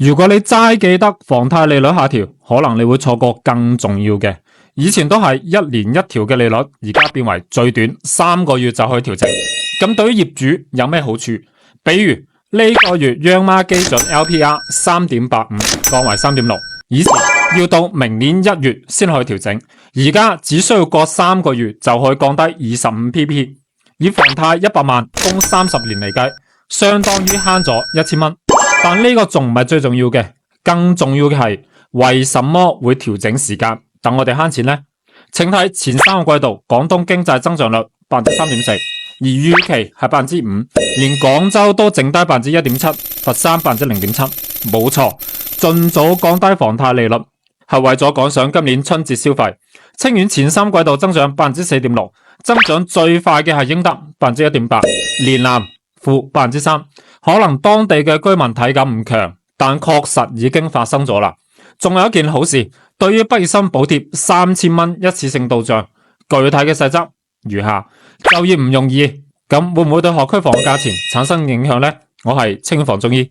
如果你齋記得房貸利率下調，可能你會錯過更重要嘅。以前都係1年1調嘅利率，而家變為最短3個月就可以調整。咁對於業主有咩好處？比如呢個月央媽基準 LPR 3.85降為3.6，以前要到明年1月先可以調整，而家只需要過3個月就可以降低25pp。以房貸100萬供30年嚟計，相當於慳咗1000蚊。但呢個仲唔係最重要嘅，更重要嘅係為什麼會調整時間？等我哋慳錢呢？請睇前3個季度廣東經濟增長率3.4%，而預期係5%，連廣州都剩低1.7%，佛山0.7%。冇錯，盡早降低房貸利率係為咗趕上今年春節消費。清遠前3季度增長4.6%，增長最快嘅係英德1.8%，連南負3%。可能當地嘅居民體感唔強，但確實已經發生咗啦。仲有一件好事，對於畢業生補貼3000蚊一次性到賬，具體嘅細則如下。就業唔容易，咁會唔會對學區房嘅價錢產生影響呢？我係清遠房中醫。